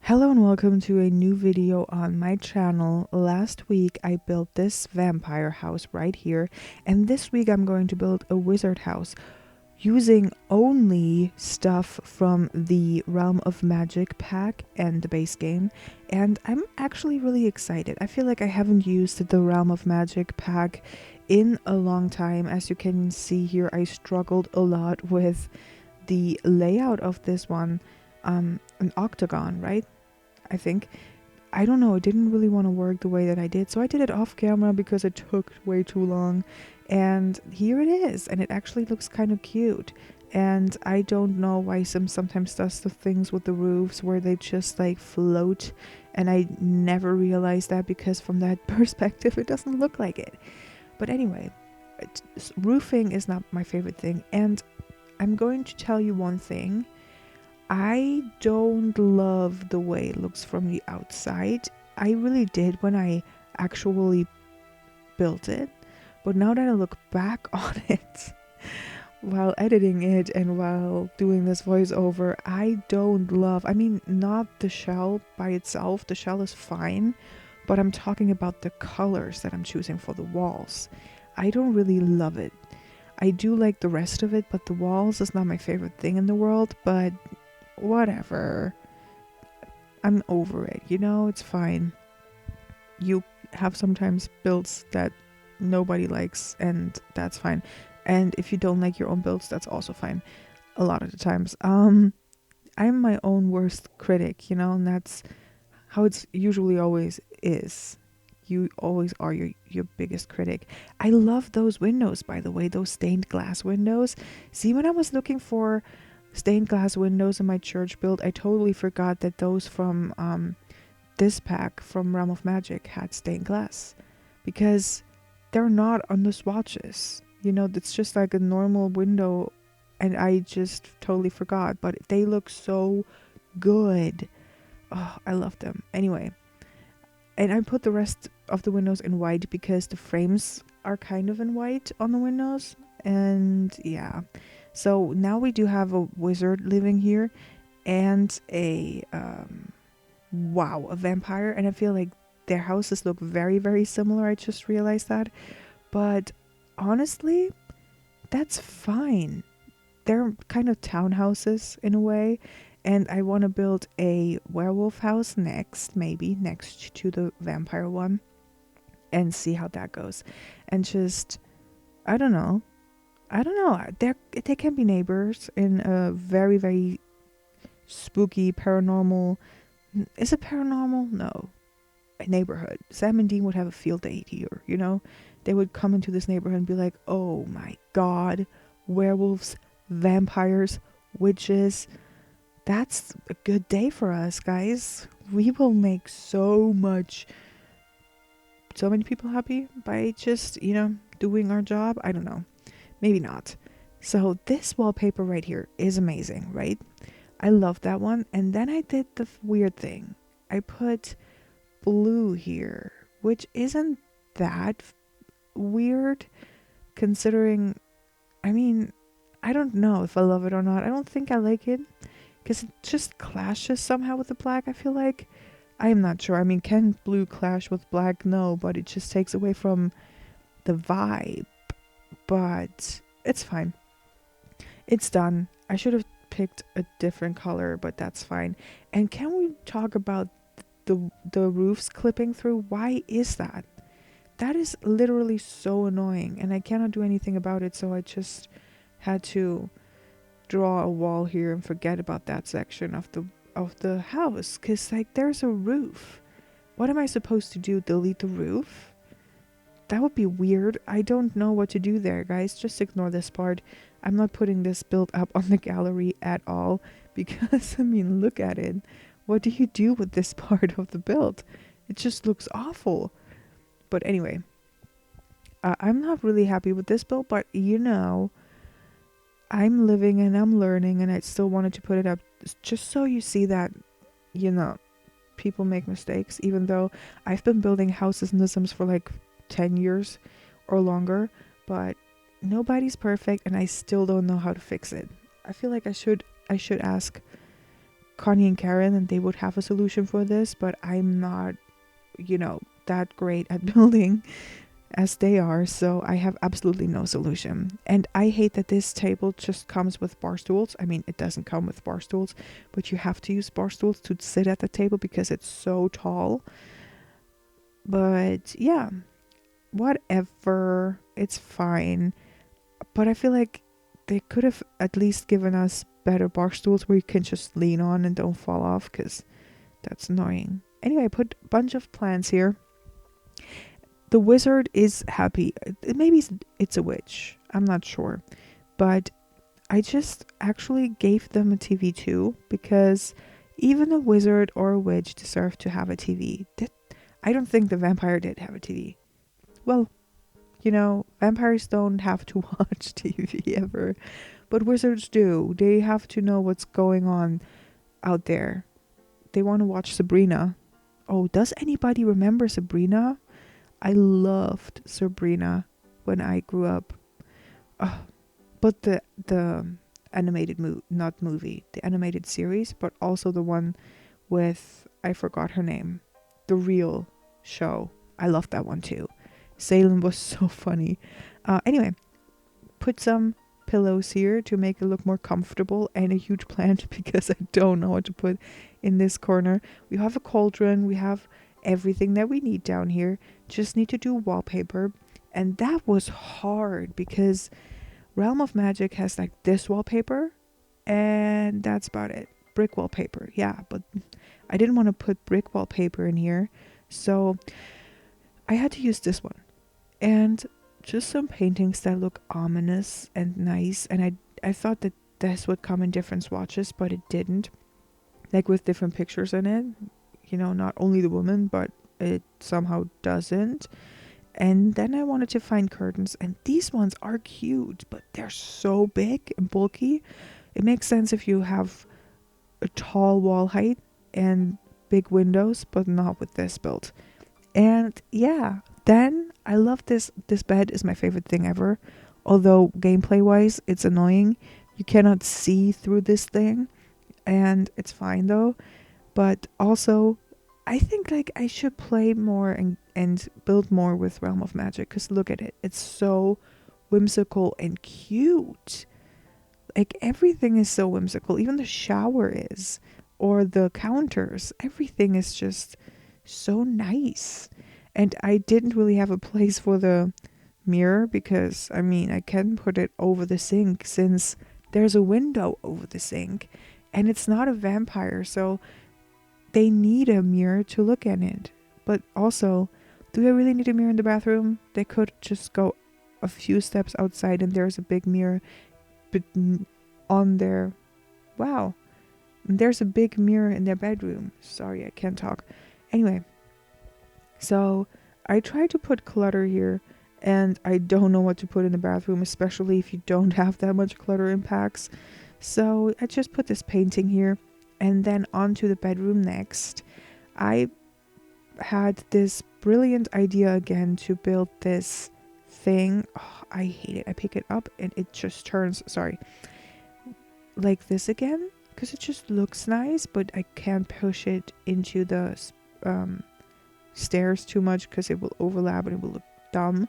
Hello and welcome to a new video on my channel. Last week I built this vampire house right here, and this week I'm going to build a wizard house using only stuff from the Realm of Magic pack and the base game, and I'm actually really excited. I feel like I haven't used the Realm of Magic pack in a long time. As you can see here, I struggled a lot with the layout of this one. An octagon, right? I think. I don't know, it didn't really want to work the way that I did, so I did it off camera because it took way too long. And here it is, and it actually looks kind of cute. And I don't know why sometimes does the things with the roofs where they just like float, and I never realized that because from that perspective it doesn't look like it. But anyway, roofing is not my favorite thing, and I'm going to tell you one thing. I don't love the way it looks from the outside. I really did when I actually built it. But now that I look back on it while editing it and while doing this voiceover, I don't love, I mean, not the shell by itself. The shell is fine, but I'm talking about the colors that I'm choosing for the walls. I don't really love it. I do like the rest of it, but the walls is not my favorite thing in the world, but whatever. I'm over it, it's fine. You have sometimes builds that nobody likes, and that's fine. And if you don't like your own builds, that's also fine. A lot of the times. I'm my own worst critic, and that's how it's usually always is. You always are your biggest critic. I love those windows, by the way, those stained glass windows. See, when I was looking for stained glass windows in my church build, I totally forgot that those from this pack from Realm of Magic had stained glass, because they're not on the swatches. It's just like a normal window, and I just totally forgot, but they look so good. Oh, I love them. Anyway, and I put the rest of the windows in white because the frames are kind of in white on the windows, and yeah. So now we do have a wizard living here and a vampire, and I feel like their houses look very, very similar. I just realized that. But honestly, that's fine. They're kind of townhouses in a way, and I want to build a werewolf house next, maybe next to the vampire one, and see how that goes. And just, I don't know. They can be neighbors in a very, very spooky, paranormal. Is it paranormal? No. A neighborhood. Sam and Dean would have a field day here, They would come into this neighborhood and be like, oh my god, werewolves, vampires, witches. That's a good day for us, guys. We will make so many people happy by just, doing our job. I don't know. Maybe not. So this wallpaper right here is amazing, right? I love that one. And then I did the weird thing. I put blue here, which isn't that weird considering, I mean, I don't know if I love it or not. I don't think I like it because it just clashes somehow with the black, I feel like. I am not sure. I mean, can blue clash with black? No, but it just takes away from the vibe. But it's fine. It's done. I should have picked a different color, but that's fine. And can we talk about the roofs clipping through? Why is that? That is literally so annoying, and I cannot do anything about it, so I just had to draw a wall here and forget about that section of the house, cuz like there's a roof. What am I supposed to do? Delete the roof? That would be weird. I don't know what to do there, guys. Just ignore this part. I'm not putting this build up on the gallery at all because, I mean, look at it. What do you do with this part of the build? It just looks awful. But anyway, I'm not really happy with this build, but I'm living and I'm learning, and I still wanted to put it up just so you see that, people make mistakes, even though I've been building houses in The Sims for like 10 years or longer, but nobody's perfect, and I still don't know how to fix it. I feel like I should ask Connie and Karen, and they would have a solution for this, but I'm not, that great at building as they are, so I have absolutely no solution. And I hate that this table just comes with bar stools. I mean, it doesn't come with bar stools, but you have to use bar stools to sit at the table because it's so tall. But yeah, whatever, it's fine. But I feel like they could have at least given us better bar stools where you can just lean on and don't fall off, because that's annoying. Anyway, I put a bunch of plants here. The wizard is happy. Maybe it's a witch. I'm not sure. But I just actually gave them a TV too, because even a wizard or a witch deserve to have a TV. I don't think the vampire did have a TV. Well, vampires don't have to watch TV ever, but wizards do. They have to know what's going on out there. They want to watch Sabrina. Oh, does anybody remember Sabrina? I loved Sabrina when I grew up. But the animated not movie, the animated series, but also the one with, I forgot her name, the real show. I loved that one too. Salem was so funny. Anyway, put some pillows here to make it look more comfortable, and a huge plant because I don't know what to put in this corner. We have a cauldron. We have everything that we need down here. Just need to do wallpaper, and that was hard because Realm of Magic has like this wallpaper, and that's about it. Brick wallpaper, yeah, but I didn't want to put brick wallpaper in here, so I had to use this one. And just some paintings that look ominous and nice, and I thought that this would come in different swatches, but it didn't. Like with different pictures in it, not only the woman, but it somehow doesn't. And then I wanted to find curtains, and these ones are cute, but they're so big and bulky. It makes sense if you have a tall wall height and big windows, but not with this build. And yeah, then I love this. This bed is my favorite thing ever. Although gameplay wise, it's annoying. You cannot see through this thing, and it's fine though. But also, I think like I should play more and build more with Realm of Magic, because look at it. It's so whimsical and cute. Like everything is so whimsical. Even the shower is, or the counters. Everything is just so nice. And I didn't really have a place for the mirror because, I can put it over the sink since there's a window over the sink. And it's not a vampire, so they need a mirror to look at it. But also, do they really need a mirror in the bathroom? They could just go a few steps outside and there's a big mirror on their... Wow. There's a big mirror in their bedroom. Sorry, I can't talk. Anyway. So I try to put clutter here, and I don't know what to put in the bathroom, especially if you don't have that much clutter in packs. So I just put this painting here, and then onto the bedroom next. I had this brilliant idea again to build this thing. Oh, I hate it. I pick it up and it just turns, like this again, because it just looks nice, but I can't push it into the stairs too much because it will overlap and it will look dumb.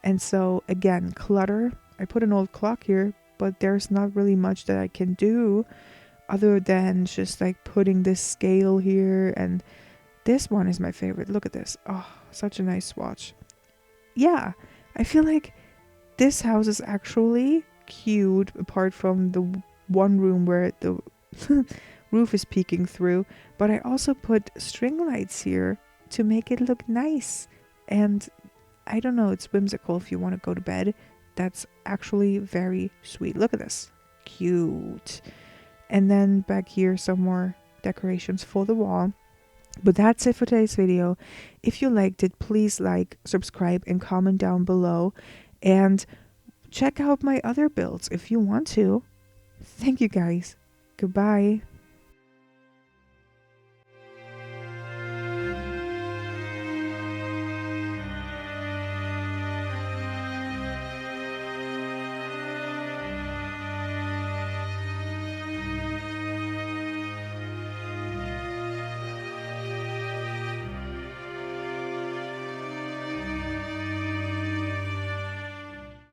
And so again, clutter. I put an old clock here, but there's not really much that I can do other than just like putting this scale here. And this one is my favorite. Look at this. Oh, such a nice swatch. Yeah, I feel like this house is actually cute, apart from the one room where the roof is peeking through. But I also put string lights here to make it look nice. And I don't know, it's whimsical if you want to go to bed. That's actually very sweet. Look at this. Cute. And then back here, some more decorations for the wall. But that's it for today's video. If you liked it, please like, subscribe, and comment down below. And check out my other builds if you want to. Thank you guys. Goodbye.